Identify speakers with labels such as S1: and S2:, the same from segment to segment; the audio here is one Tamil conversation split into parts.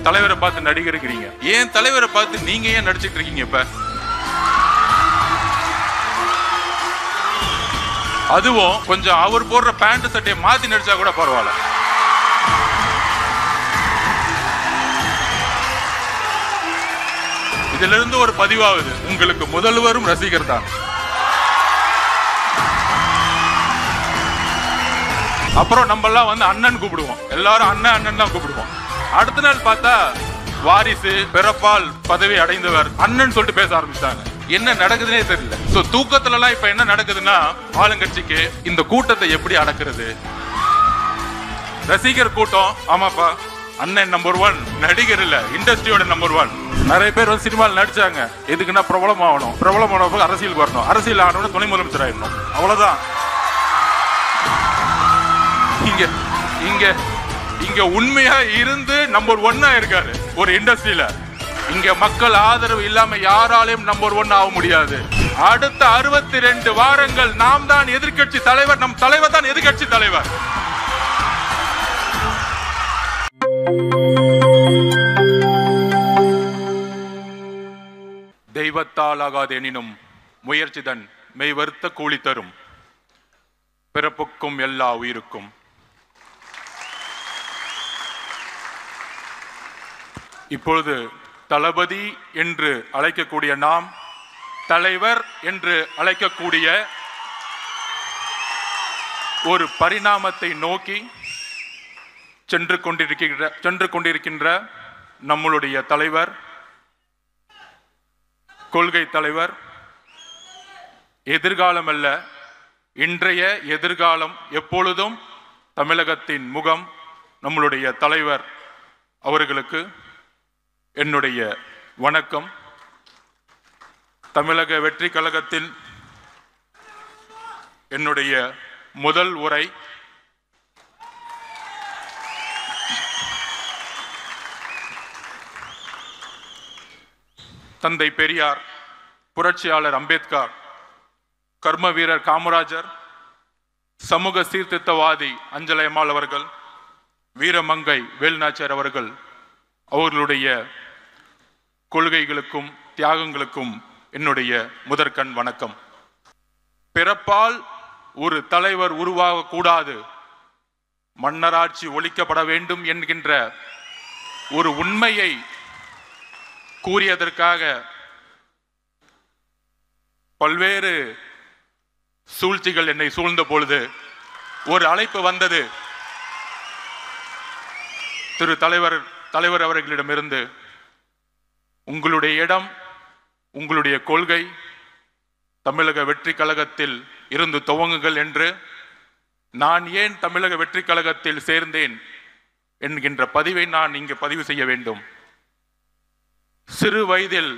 S1: தலைவரை பார்த்து நடிகருக்கிறீங்க, ஏன் தலைவரை பார்த்து நீங்க ஏன் நடிச்சிட்டு இருக்கீங்க? இப்ப அதுவும் கொஞ்சம் அவர் போடுற பேண்ட் சட்டையை மாத்தி நடிச்சா கூட பரவாயில்ல. இதுல இருந்து ஒரு பதிவாகுது, உங்களுக்கு முதல்வரும் ரசிகர் தான். அப்புறம் நம்ம எல்லாம் வந்து அண்ணன் கூப்பிடுவோம், எல்லாரும் அண்ணன் அண்ணன் தான் கூப்பிடுவோம். அடுத்த நாள் பார்த்தா வாரிசு பிறப்பால் பதவி அடைந்தவர் அண்ணன் சொல்லிட்டு பேச ஆரம்பிச்சாங்க. என்ன நடக்குதுன்னே தெரியல. சோ தூக்கத்துல எல்லாம் இப்ப என்ன நடக்குதுன்னா, ஆளுங்கட்சிக்கு இந்த கூட்டத்தை எப்படி அடக்குறது? ரசிகர் கூட்டம், ஆமாப்பா அண்ணன் நம்பர் 1, நடிகர் இல்ல, இண்டஸ்ட்ரியோட நம்பர் 1. நிறைய பேர் வந்து சினிமாவில் நடிச்சாங்க, எதுக்குன்னா பிரபலம் ஆகணும், பிரபலம் ஆனப்ப அரசியல் வரணும், அரசியல் ஆனோட துணை முதலமைச்சர் ஆயிடணும், அவ்வளவுதான். இங்க இங்க இங்க உண்மையா இருந்து நம்பர் 1 இருக்காரு ஒரு இண்டஸ்ட்ரியில. இங்க மக்கள் ஆதரவு இல்லாம யாராலையும் நம்பர் 1 ஆக முடியாது. அடுத்த 62 வாரங்கள் நாம் தான் எதிர்க்கட்சி தலைவர், நம் தலைவர் தான் எதிர்க்கட்சி தலைவர். தெய்வத்தால் ஆகாது எனினும் முயற்சிதன் மெய் வருத்த கூலி தரும், பிறப்புக்கும் எல்லா உயிருக்கும். இப்பொழுது தளபதி என்று அழைக்கக்கூடிய நாம், தலைவர் என்று அழைக்கக்கூடிய ஒரு பரிணாமத்தை நோக்கி சென்று கொண்டிருக்கின்ற நம்மளுடைய தலைவர், கொள்கை தலைவர், எதிர்காலம் அல்ல இன்றைய எதிர்காலம், எப்பொழுதும் தமிழகத்தின் முகம் நம்மளுடைய தலைவர் அவர்களுக்கு என்னுடைய வணக்கம். தமிழக வெற்றி கழகத்தில் என்னுடைய முதல் உரை தந்தை பெரியார், புரட்சியாளர் அம்பேத்கர், கர்ம வீரர் காமராஜர், சமூக சீர்திருத்தவாதி அஞ்சலை அம்மாள் அவர்கள், வீரமங்கை வேலுநாச்சியார் அவர்கள், அவர்களுடைய கொள்கைகளுக்கும் தியாகங்களுக்கும் என்னுடைய முதற்கண் வணக்கம். பிறப்பால் ஒரு தலைவர் உருவாக கூடாது, மன்னராட்சி ஒழிக்கப்பட வேண்டும் என்கின்ற ஒரு உண்மையை கூறியதற்காக பல்வேறு சூழ்ச்சிகள் என்னை சூழ்ந்த பொழுது ஒரு அழைப்பு வந்தது திரு தலைவர் அவர்களிடமிருந்து. உங்களுடைய இடம், உங்களுடைய கொள்கை தமிழக வெற்றி கழகத்தில் இருந்து துவங்குங்கள் என்று. நான் ஏன் தமிழக வெற்றி கழகத்தில் சேர்ந்தேன் என்கின்ற பதிவை நான் இங்கு பதிவு செய்ய வேண்டும். சிறு வயதில்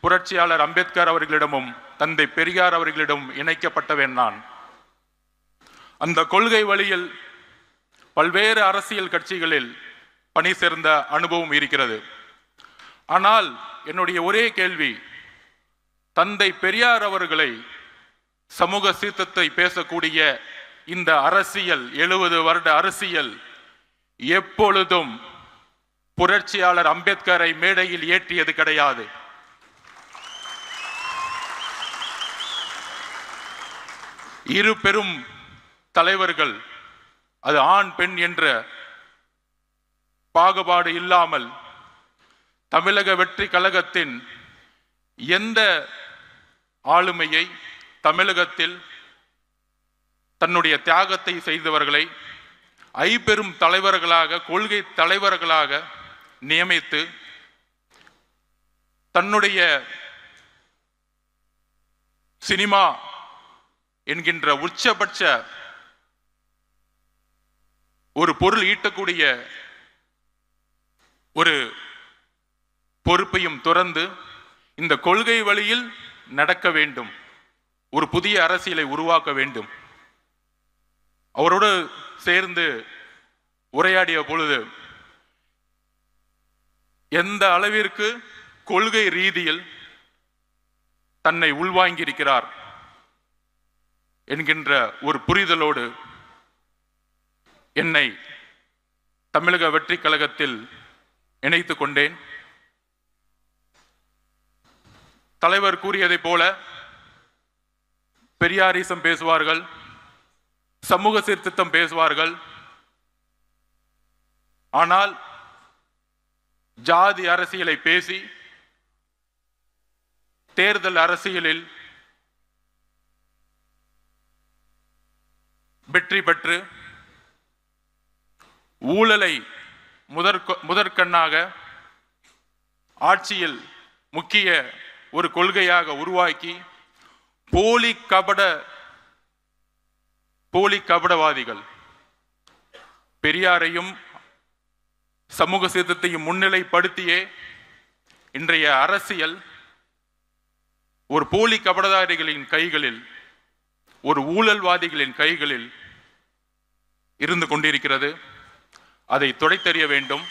S1: புரட்சியாளர் அம்பேத்கர் அவர்களிடமும் தந்தை பெரியார் அவர்களிடம் இணைக்கப்பட்டவன் நான். அந்த கொள்கை வழியில் பல்வேறு அரசியல் கட்சிகளில் பணி சேர்ந்த அனுபவம் இருக்கிறது. ஆனால் என்னுடைய ஒரே கேள்வி, தந்தை பெரியார் அவர்களை சமூக சீர்திருத்தத்தை பேசக்கூடிய இந்த அரசியல், 70 வருட அரசியல் எப்பொழுதும் புரட்சியாளர் அம்பேத்கரை மேடையில் ஏற்றியது கிடையாது. இரு பெரும் தலைவர்கள், அது ஆண் பெண் என்ற பாகுபாடு இல்லாமல் தமிழக வெற்றி கழகத்தின் எந்த ஆளுமையை, தமிழகத்தில் தன்னுடைய தியாகத்தை செய்தவர்களை ஐபெரும் தலைவர்களாக, கொள்கை தலைவர்களாக நியமித்து தன்னுடைய சினிமா என்கின்ற உச்சபட்ச ஒரு பொருள் ஈட்டக்கூடிய ஒரு பொறுப்பையும் துறந்து இந்த கொள்கை வழியில் நடக்க வேண்டும், ஒரு புதிய அரசியலை உருவாக்க வேண்டும். அவரோடு சேர்ந்து உரையாடிய பொழுது எந்த அளவிற்கு கொள்கை ரீதியில் தன்னை உள்வாங்கியிருக்கிறார் என்கின்ற ஒரு புரிதலோடு என்னை தமிழக வெற்றி கழகத்தில் இணைத்துக் கொண்டேன். தலைவர் கூறியதைப் போல பெரியாரிசம் பேசுவார்கள், சமூக சீர்திருத்தம் பேசுவார்கள். ஆனால் ஜாதி அரசியலை பேசி தேர்தல் அரசியலில் வெற்றி பெற்று ஊழலை முதற்கண்ணாக ஆட்சியில் முக்கிய ஒரு கொள்கையாக உருவாக்கி போலி கபடவாதிகள் பெரியாரையும் சமூக சீர்திருத்தத்தையும் முன்னிலைப்படுத்தியே இன்றைய அரசியல் ஒரு போலி கபடதாரிகளின் கைகளில், ஒரு ஊழல்வாதிகளின் கைகளில் இருந்து கொண்டிருக்கிறது. அதை துடைத்தெறிய வேண்டும்.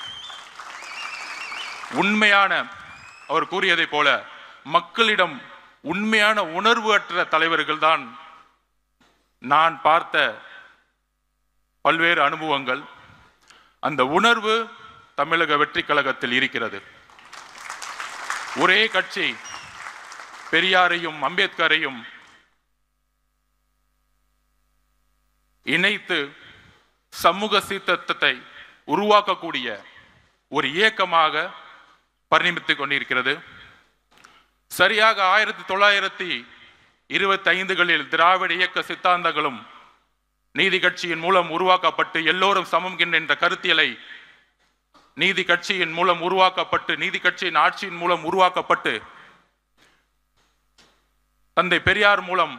S1: உண்மையான, அவர் கூறியதை போல மக்களிடம் உண்மையான உணர்வு அற்ற தலைவர்கள் தான் நான் பார்த்த பல்வேறு அனுபவங்கள். அந்த உணர்வு தமிழக வெற்றி கழகத்தில் இருக்கிறது. ஒரே கட்சி பெரியாரையும் அம்பேத்கரையும் இணைத்து சமூக சீர்திருத்தத்தை உருவாக்கக்கூடிய ஒரு இயக்கமாக பரிணமித்துக் கொண்டிருக்கிறது. சரியாக 1925களில் திராவிட இயக்க சித்தாந்தங்களும் நீதி கட்சியின் மூலம் உருவாக்கப்பட்டு எல்லோரும் சமம் என்ற கருத்தியலை நீதி கட்சியின் மூலம் உருவாக்கப்பட்டு, நீதி கட்சியின் ஆட்சியின் மூலம் உருவாக்கப்பட்டு, தந்தை பெரியார் மூலம்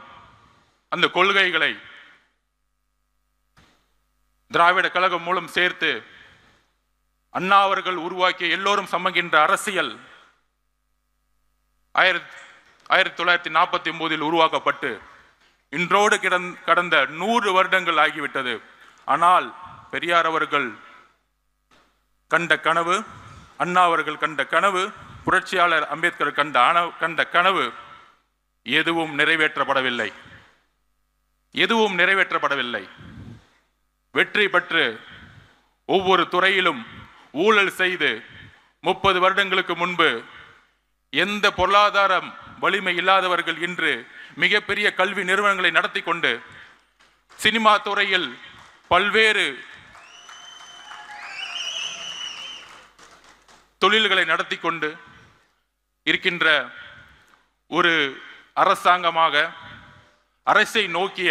S1: அந்த கொள்கைகளை திராவிட கழகம் மூலம் சேர்த்து அண்ணா அவர்கள் உருவாக்கிய எல்லோரும் சமகின்ற அரசியல் 1949 உருவாக்கப்பட்டு இன்றோடு கடந்த 100 வருடங்கள் ஆகிவிட்டது. ஆனால் பெரியார் அவர்கள் கண்ட கனவு, அண்ணா அவர்கள் கண்ட கனவு, புரட்சியாளர் அம்பேத்கர் கண்ட கனவு எதுவும் நிறைவேற்றப்படவில்லை. வெற்றி பெற்று ஒவ்வொரு துறையிலும் ஊழல் செய்து 30 வருடங்களுக்கு முன்பு எந்த பொருளாதாரம் வலிமை இல்லாதவர்கள் இன்று மிகப்பெரிய கல்வி நிறுவனங்களை நடத்தி கொண்டு சினிமா துறையில் பல்வேறு தொழில்களை நடத்தி கொண்டு இருக்கின்ற ஒரு அரசாங்கமாக, அரசை நோக்கிய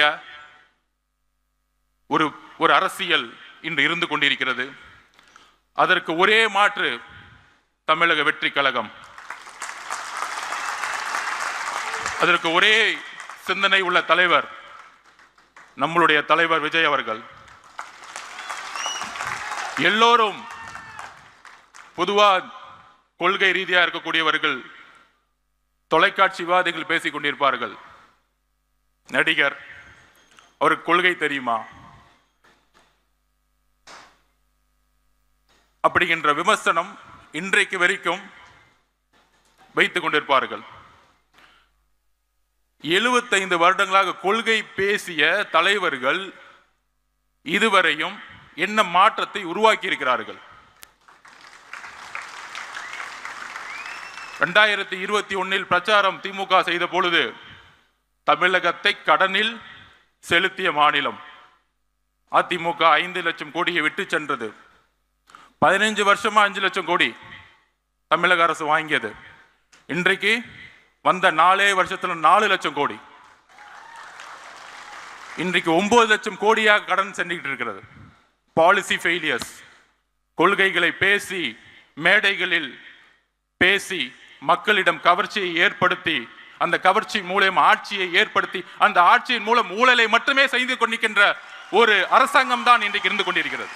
S1: ஒரு அரசியல் இன்று இருந்து கொண்டிருக்கிறது. அதற்கு ஒரே மாற்று தமிழக வெற்றி கழகம். அதற்கு ஒரே சிந்தனை உள்ள தலைவர் நம்மளுடைய தலைவர் விஜய் அவர்கள். எல்லோரும் பொதுவா கொள்கை ரீதியா இருக்கக்கூடியவர்கள் தொலைக்காட்சி விவாதங்கள் பேசிக் கொண்டிருப்பார்கள். நடிகர், அவருக்கு கொள்கை தெரியுமா அப்படிங்கிற விமர்சனம் இன்றைக்கு வரைக்கும் வைத்துக் கொண்டிருப்பார்கள். 75 வருடங்களாக கொள்கை பேசிய தலைவர்கள் இதுவரையும் என்ன மாற்றத்தை உருவாக்கி இருக்கிறார்கள்? 2021 பிரச்சாரம் திமுக செய்த பொழுது தமிழகத்தை கடனில் செலுத்திய மாநிலம் அதிமுக 5 லட்சம் கோடியை விட்டு சென்றது. 15 வருஷமா 5 லட்சம் கோடி தமிழக அரசு வாங்கியது. இன்றைக்கு வந்த 4 வருஷத்துல 4 லட்சம் கோடி, இன்றைக்கு 9 லட்சம் கோடியாக கடன் சென்றுகிட்டு இருக்கிறது. பாலிசி ஃபெயிலியர்ஸ், கொள்கைகளை பேசி மேடைகளில் பேசி மக்களிடம் கவர்ச்சியை ஏற்படுத்தி, அந்த கவர்ச்சி மூலம் ஆட்சியை ஏற்படுத்தி, அந்த ஆட்சியின் மூலம் ஊழலை மட்டுமே செய்து கொண்டிருக்கின்ற ஒரு அரசாங்கம் தான் இன்றைக்கு இருந்து கொண்டிருக்கிறது.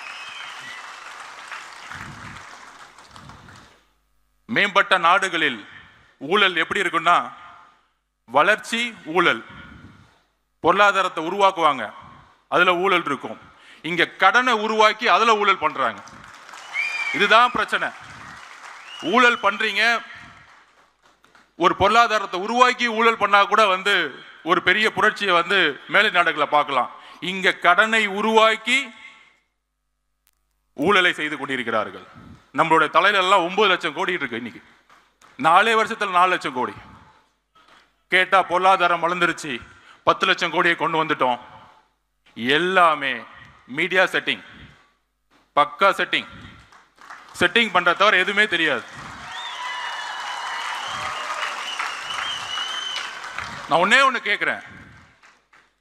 S1: மேம்பட்ட நாடுகளில் ஊழல் எப்படி இருக்குன்னா, வளர்ச்சி ஊழல், பொருளாதாரத்தை உருவாக்குவாங்க, அதுல ஊழல் இருக்கும். இங்க கடனை உருவாக்கி அதுல ஊழல் பண்றாங்க. இதுதான் பிரச்சனை. ஊழல் பண்றீங்க, ஒரு பொருளாதாரத்தை உருவாக்கி ஊழல் பண்ணா கூட ஒரு பெரிய புரட்சியை மேலை நாடுகளை பார்க்கலாம். இங்க கடனை உருவாக்கி ஊழலை செய்து கொண்டிருக்கிறார்கள். நம்மளுடைய தலையில எல்லாம் 9 லட்சம் கோடி இருக்கு. இன்னைக்கு 4 வருஷத்துல 4 லட்சம் கோடி. கேட்டா பொருளாதாரம் வளர்ந்துருச்சு, 10 லட்சம் கோடியை கொண்டு வந்துட்டோம். எல்லாமே மீடியா செட்டிங், பக்கா செட்டிங் பண்ற தவிர எதுவுமே தெரியாது. நான் ஒண்ணு கேட்கிறேன்,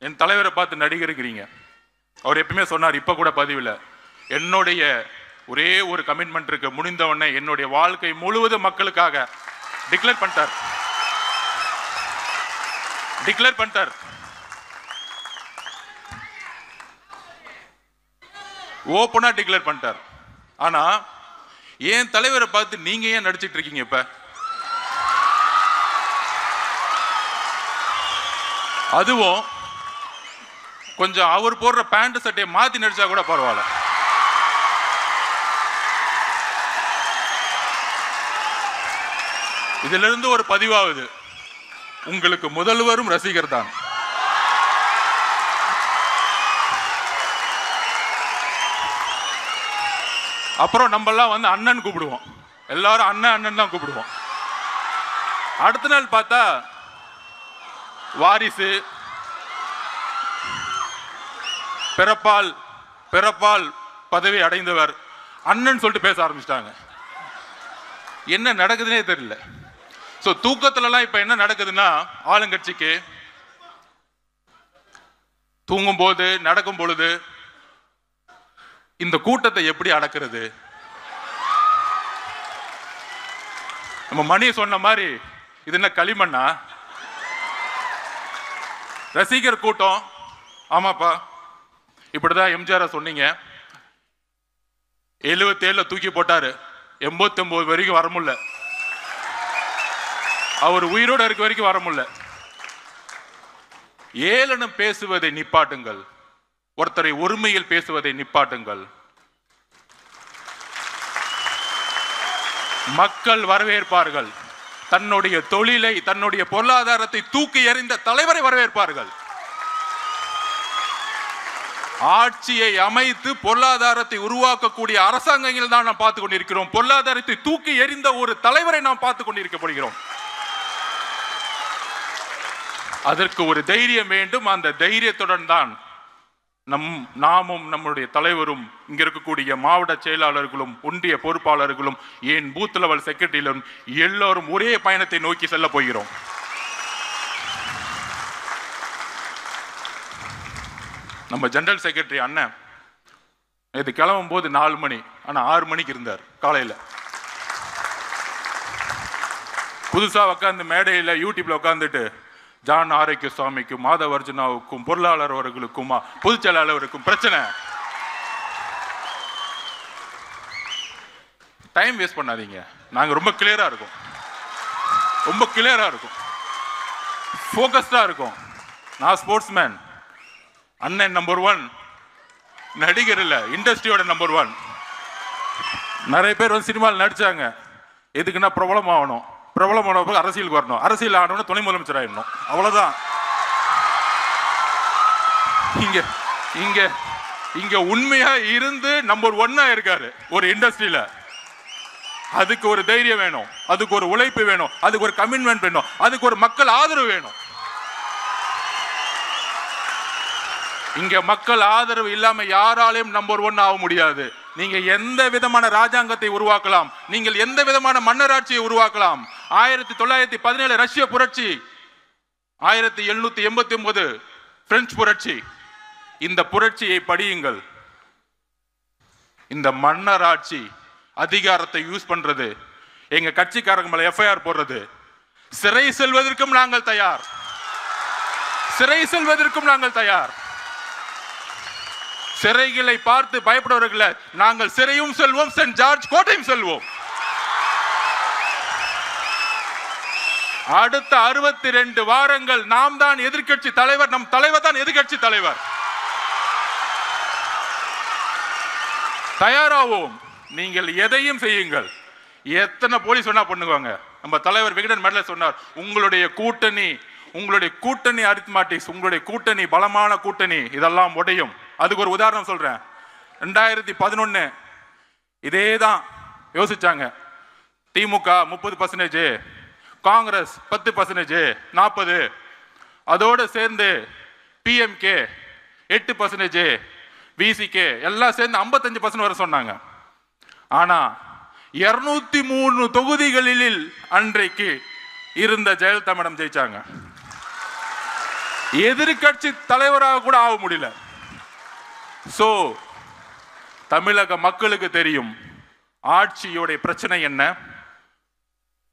S1: என் தலைவரை பார்த்து நடிகருக்கிறீங்க. அவர் எப்பவுமே சொன்னார், இப்ப கூட பதிவில், என்னுடைய ஒரே ஒரு கமிட்மெண்ட் இருக்கு, முடிந்தவொடனே என்னுடைய வாழ்க்கை முழுவதும் மக்களுக்காக டிக்ளேர் பண்ணிட்டார். ஓப்பனா டிக்ளேர் பண்ணிட்டார். ஆனா என் தலைவரை பார்த்து நீங்க ஏன் நடிச்சிட்டு இருக்கீங்க? இப்ப அதுவும் கொஞ்சம் அவர் போடுற பேண்ட் சட்டையை மாத்தி நடிச்சா கூட பரவாயில்ல. இதுல இருந்து ஒரு பதிவாகுது, உங்களுக்கு முதல்வரும் ரசிகர் தான். அப்புறம் நம்ம எல்லாம் வந்து அண்ணன் கூப்பிடுவோம், எல்லாரும் அண்ணன் தான் கூப்பிடுவோம். அடுத்த நாள் பார்த்தா வாரிசு, பிறப்பால் பதவி அடைந்தவர் அண்ணன் சொல்லிட்டு பேச ஆரம்பிச்சிட்டாங்க. என்ன நடக்குதுன்னே தெரியல. சோ தூக்கத்துலலாம் இப்ப என்ன நடக்குதுன்னா, ஆளுங்கட்சிக்கு தூங்கும் போது நடக்கும் பொழுது இந்த கூட்டத்தை எப்படி அடக்கிறது? நம்ம மணி சொன்ன மாதிரி இது என்ன களிமண்ணா? ரசிகர் கூட்டம். ஆமாப்பா, இப்படிதான் எம்ஜிஆர் சொன்னீங்க. 77 தூக்கி போட்டாரு, 89 வரைக்கும் வர முடியல. அவர் உயிரோட இருக்க வரைக்கும் வர முடியல. ஏளனம் பேசுவதை நிப்பாட்டுங்கள், ஒருத்தரை ஒருமையில் பேசுவதை நிப்பாட்டுங்கள். மக்கள் வரவேற்பார்கள். தன்னுடைய தொழிலை, தன்னுடைய பொருளாதாரத்தை தூக்கி எறிந்த தலைவரை வரவேற்பார்கள். ஆட்சியை அமைத்து பொருளாதாரத்தை உருவாக்கக்கூடிய அரசாங்கங்கள் தான் நாம் பார்த்துக் கொண்டிருக்கிறோம். பொருளாதாரத்தை தூக்கி எறிந்த ஒரு தலைவரை நாம் பார்த்துக் கொண்டிருக்கப்படுகிறோம். அதற்கு ஒரு தைரியம் வேண்டும். அந்த தைரியத்துடன் தான் நாமும் நம்முடைய தலைவரும், இங்க இருக்கக்கூடிய மாவட்ட செயலாளர்களும் ஒன்றிய பொறுப்பாளர்களும் ஏன் பூத் லெவல் செக்ரட்டரியிலும் எல்லோரும் ஒரே பயணத்தை நோக்கி செல்ல போகிறோம். நம்ம ஜெனரல் செக்ரட்டரி அண்ணன் இது கிளம்பும் போது 4 மணி, ஆனா 6 மணிக்கு இருந்தார் காலையில. புதுசா உட்காந்து மேடையில யூடியூப்ல உட்காந்துட்டு ஜான் ஆரோக்கிய சுவாமிக்கும் மாதவர்ஜுனாவுக்கும் பொருளாளர் அவர்களுக்கும் பொதுச் செயலாளருக்கும் பிரச்சனை. டைம் வேஸ்ட் பண்ணாதீங்க. நாங்க ரொம்ப கிளியரா இருக்கோம், ஃபோக்கஸ்டா இருக்கோம். நான் ஸ்போர்ட்ஸ்மேன், அண்ணன் நம்பர் 1, நடிகர் இல்ல, இண்டஸ்ட்ரியோட நம்பர் 1. நிறைய பேர் வந்து சினிமாவில் நடிச்சாங்க, எதுக்குன்னா பிரபலம் ஆகணும். பிரபலம் ஆன போது அரசியலுக்கு வரணும், அரசியல் ஆனவன துணை முதலமைச்சர் ஆயிடணும், அவ்வளவுதான். இங்க இங்க இங்க உண்மையா இருந்து நம்பர் 1 இருக்காரு ஒரு இண்டஸ்ட்ரியில. அதுக்கு ஒரு தைரியம் வேணும், அதுக்கு ஒரு உழைப்பு வேணும், அதுக்கு ஒரு கமிட்மெண்ட் வேணும், அதுக்கு ஒரு மக்கள் ஆதரவு வேணும். இங்க மக்கள் ஆதரவு இல்லாம யாராலையும் நம்பர் 1 ஆக முடியாது. நீங்க எந்த விதமான ராஜாங்கத்தை உருவாக்கலாம், நீங்கள் எந்த விதமான மன்னராட்சியை உருவாக்கலாம். 1917 ரஷ்ய புரட்சி, 1789 பிரெஞ்சு புரட்சி, இந்த புரட்சியை படியுங்கள். இந்த மன்னராட்சி அதிகாரத்தை யூஸ் பண்றது, எங்க கட்சிக்காரங்க மேல எஃப்ஐஆர் போடுறது, சிறை செல்வதற்கும் நாங்கள் தயார். சிறைகளை பார்த்து பயப்படுவர்களை நாங்கள் சிறையும் செல்வோம், சென்ட் ஜார்ஜ் கோட்டையும் செல்வோம். அடுத்த 62 வாரங்கள் நாம் தான் எதிர்க்கட்சி தலைவர், நம் தலைவர் தான் எதிர்க்கட்சி தலைவர். தயாராவோம். நீங்கள் எதையும் செய்யுங்கள். எத்தனை போலீஸ் வேணா பண்ணுவாங்க. நம்ம தலைவர் விகடன் மெடல சொன்னார், உங்களுடைய கூட்டணி அரித்மாட்டிக்ஸ், உங்களுடைய கூட்டணி பலமான கூட்டணி, இதெல்லாம் உடையும். அதுக்கு ஒரு உதாரணம் சொல்றேன். 2011 இதேதான் யோசிச்சாங்க. திமுக 30%, காங்கிரஸ் 10%, 40%, அதோடு சேர்ந்து பிஎம்கே 8%, விசிகே எல்லாம் சேர்ந்து 55% வர சொன்னாங்க. ஆனா 203 தொகுதிகளில் அன்றைக்கு இருந்த ஜெயலலிதா மேடம் ஜெயிச்சாங்க. எதிர்கட்சி தலைவராக கூட ஆக முடியல. சோ தமிழக மக்களுக்கு தெரியும் ஆட்சியோட பிரச்சனை என்ன.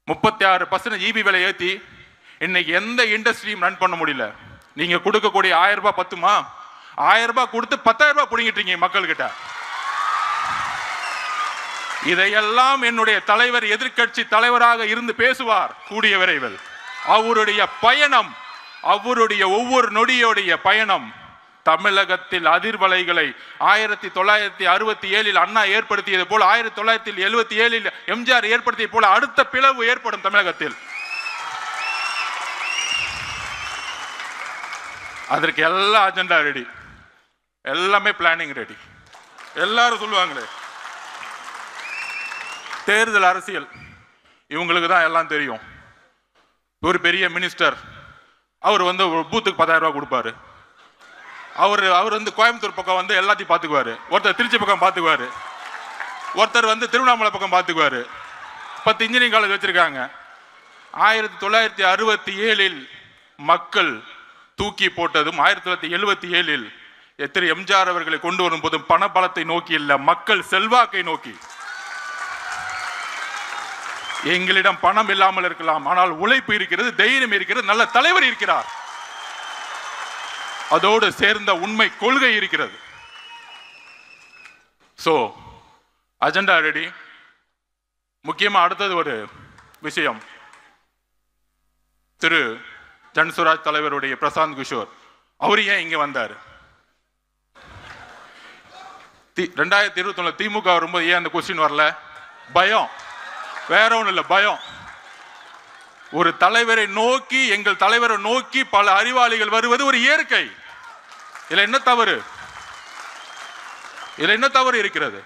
S1: 36% ஈபி விலை ஏற்றி இன்னைக்கு எந்த இண்டஸ்ட்ரியும் ரன் பண்ண முடியல. நீங்க கொடுக்கக்கூடிய 1000 ரூபாய் பத்துமா? 1000 ரூபாய் கொடுத்து 10,000 ரூபாய் பிடிங்கிட்டீங்க மக்கள் கிட்ட. இதையெல்லாம் என்னுடைய தலைவர் எதிர்கட்சி தலைவராக இருந்து பேசுவார் கூடிய விரைவில். அவருடைய பயணம், அவருடைய ஒவ்வொரு நொடியோடைய பயணம் தமிழகத்தில் அதிர்வலைகளை 1967 அண்ணா ஏற்படுத்தியது போல 1977 எம்ஜிஆர் ஏற்படுத்திய போல அடுத்த பிளவு ஏற்படும் தமிழகத்தில். அதற்கு எல்லா அஜெண்டா ரெடி, எல்லாமே பிளானிங் ரெடி. எல்லாரும் சொல்லுவாங்களே தேர்தல் அரசியல் இவங்களுக்கு தான் எல்லாம் தெரியும். ஒரு பெரிய மினிஸ்டர் அவர் வந்து பூத்துக்கு 10,000 ரூபாய் கொடுப்பாரு. அவர் வந்து கோயம்புத்தூர் பக்கம் வந்து எல்லாத்தையும் பார்த்துக்குவாரு. ஒருத்தர் திருச்சி பக்கம் பார்த்துக்குவாரு, ஒருத்தர் வந்து திருவண்ணாமலை பக்கம் பார்த்துக்குவாரு. 10 இன்ஜினியரிங் காலேஜ் வச்சிருக்காங்க. 1967 மக்கள் தூக்கி போட்டதும் 1977 எத்தனை எம்ஜிஆர் அவர்களை கொண்டு வரும் போதும் பண பலத்தை நோக்கி இல்ல, மக்கள் செல்வாக்கை நோக்கி. எங்களிடம் பணம் இல்லாமல் இருக்கலாம், ஆனால் உழைப்பு இருக்கிறது, தைரியம் இருக்கிறது, நல்ல தலைவர் இருக்கிறார், அதோடு சேர்ந்த உண்மை கொள்கை இருக்கிறது. So agenda ready. முக்கியமா அடுத்தது ஒரு விஷயம், திரு ஜன்சுராஜ் தலைவருடைய பிரசாந்த் கிஷோர் அவர் ஏன் இங்க வந்தார்? 2021 திமுக வரும்போது ஏன் அந்த கொஸ்டின் வரல? பயம், வேற ஒன்றும் இல்லை, பயம். ஒரு தலைவரை நோக்கி, எங்கள் தலைவரை நோக்கி பல அறிவாளிகள் வருவது ஒரு இயற்கை. இதுல என்ன தவறு? இதுல என்ன தவறு இருக்கிறது?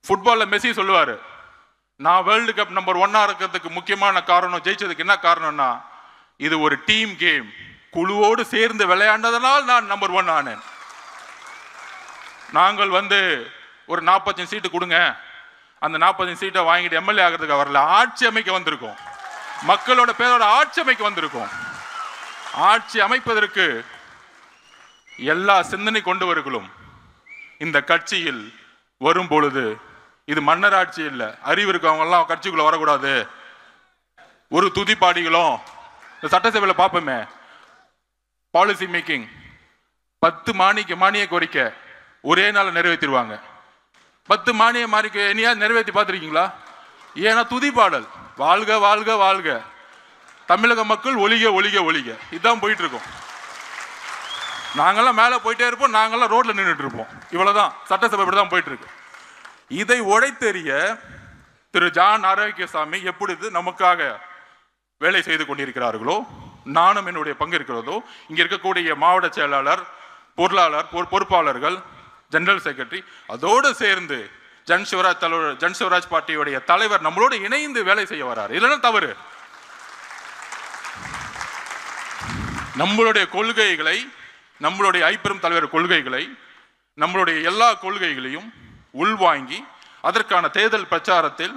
S1: ஃபுட்பால்ல மெஸ்ஸி சொல்லுவாரு, நான் வேர்ல்டு கப் நம்பர் 1 இருக்கிறதுக்கு முக்கியமான காரணம், ஜெயிச்சதுக்கு என்ன காரணம்னா இது ஒரு டீம் கேம், குழுவோடு சேர்ந்து விளையாண்டதனால் நான் நம்பர் 1 ஆனேன். நாங்கள் வந்து ஒரு 45 சீட்டு கொடுங்க, அந்த 45 சீட்டை வாங்கிட்டு எம்எல்ஏ ஆகிறதுக்கு வரல, ஆட்சி அமைக்க வந்திருக்கோம், மக்களோட பேரோட ஆட்சி அமைக்க வந்திருக்கோம். ஆட்சி அமைப்பதற்கு எல்லா சிந்தனை கொண்டவர்களும் இந்த கட்சியில் வரும் பொழுது இது மன்னர் ஆட்சி இல்லை, அறிவு இருக்கவங்க எல்லாம் கட்சிக்குள்ள வரக்கூடாது. ஒரு துதிப்பாடிகளும் சட்டசபையில் பார்ப்போமே, பாலிசி மேக்கிங் 10 மானிய கோரிக்கை ஒரே நாள் நிறைவேற்றிடுவாங்க. 10 மானிய மாறிக்கையா நிறைவேற்றி பார்த்துருக்கீங்களா? ஏன்னா துதிப்பாடல், வாழ்க வாழ்க வாழ்க, தமிழக மக்கள் ஒளிக ஒளிக ஒளிக, இதுதான் போயிட்டு இருக்கோம். நாங்கெல்லாம் மேலே போயிட்டே இருப்போம், நாங்கெல்லாம் ரோட்ல நின்றுட்டு இருப்போம். இவ்வளவுதான் சட்டசபை தான் போயிட்டு இருக்கு. இதை உடைத்தெறிய திரு ஜான் ஆரோக்கியசாமி எப்பொழுது நமக்காக வேலை செய்து கொண்டிருக்கிறார்களோ, நானும் என்னுடைய பங்கு இருக்கிறதோ, இங்க இருக்கக்கூடிய மாவட்ட செயலாளர், பொருளாளர், பொறுப்பாளர்கள், ஜெனரல் செக்ரட்டரி, அதோடு சேர்ந்து ஜன்சிவராஜ் பார்ட்டியுடைய தலைவர் நம்மளோடு இணைந்து வேலை செய்ய வராரு. இல்லைன்னா தவறு. நம்மளுடைய கொள்கைகளை, நம்மளுடைய ஐப்பெரும் தலைவர் கொள்கைகளை, நம்மளுடைய எல்லா கொள்கைகளையும் உள்வாங்கி அதற்கான தேர்தல் பிரச்சாரத்தில்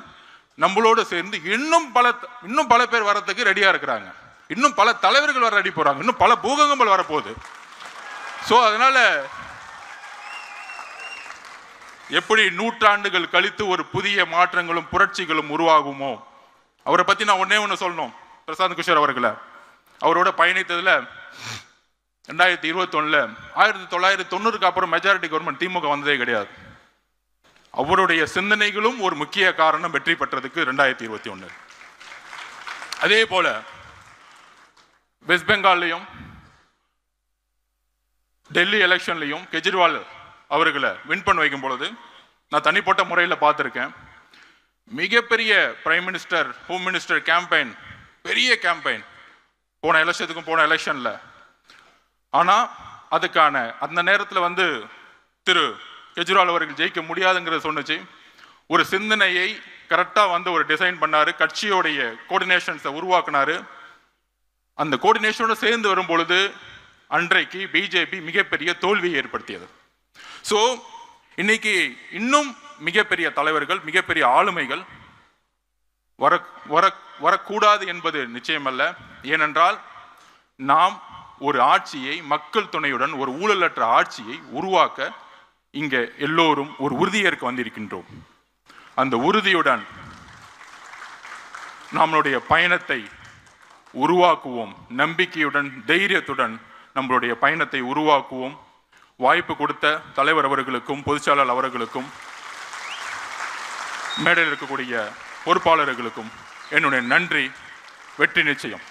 S1: நம்மளோடு சேர்ந்து இன்னும் பல பேர் வரதுக்கு ரெடியா இருக்கிறாங்க. இன்னும் பல தலைவர்கள் வர ரெடி போறாங்க. இன்னும் பல பூகம்பங்கள் வரப்போகுது. சோ அதனால எப்படி நூற்றாண்டுகள் கழித்து ஒரு புதிய மாற்றங்களும் புரட்சிகளும் உருவாகுமோ, அவரை பத்தி நான் ஒண்ணு சொல்லணும். பிரசாந்த் கிஷோர் அவர்களை அவரோட பயணித்ததுல 2021 1990க்கு அப்புறம் மெஜாரிட்டி கவர்மெண்ட் திமுக வந்ததே கிடையாது. அவருடைய சிந்தனைகளும் ஒரு முக்கிய காரணம் வெற்றி பெற்றதுக்கு 2021. அதே போல வெஸ்ட் பெங்கால்லையும் டெல்லி எலெக்ஷன்லையும் கெஜ்ரிவால் அவர்களை வின் பண்ண வைக்கும் பொழுது நான் தனிப்பட்ட முறையில் பார்த்துருக்கேன். மிகப்பெரிய prime minister, home minister campaign, பெரிய கேம்பெயின் போன எலெக்ஷன்ல. ஆனா அதுக்கான அந்த நேரத்தில் வந்து திரு கெஜ்ரிவால் அவர்கள் ஜெயிக்க முடியாதுங்கிறத சொன்னிச்சு. ஒரு சிந்தனையை கரெக்டா வந்து ஒரு டிசைன் பண்ணாரு, கட்சியோடைய கோஆர்டினேஷன்ஸை உருவாக்குனாரு. அந்த கோஆர்டினேஷனோட சேர்ந்து வரும் பொழுது அன்றைக்கு பிஜேபி மிகப்பெரிய தோல்வியை ஏற்படுத்தியது. ஸோ இன்னைக்கு இன்னும் மிகப்பெரிய தலைவர்கள், மிகப்பெரிய ஆளுமைகள் வரக்கூடாது என்பது நிச்சயமல்ல. ஏனென்றால் நாம் ஒரு ஆட்சியை மக்கள் துணையுடன், ஒரு ஊழலற்ற ஆட்சியை உருவாக்க இங்க எல்லோரும் ஒரு உறுதியேற்க வந்திருக்கின்றோம். அந்த உறுதியுடன் நம்மளுடைய பயணத்தை உருவாக்குவோம். நம்பிக்கையுடன், தைரியத்துடன் நம்மளுடைய பயணத்தை உருவாக்குவோம். வாய்ப்பு கொடுத்த தலைவர் அவர்களுக்கும், பொதுச்செயலாளர் அவர்களுக்கும், மேடையில் இருக்கக்கூடிய பொறுப்பாளர்களுக்கும் என்னுடைய நன்றி. வெற்றி நிச்சயம்.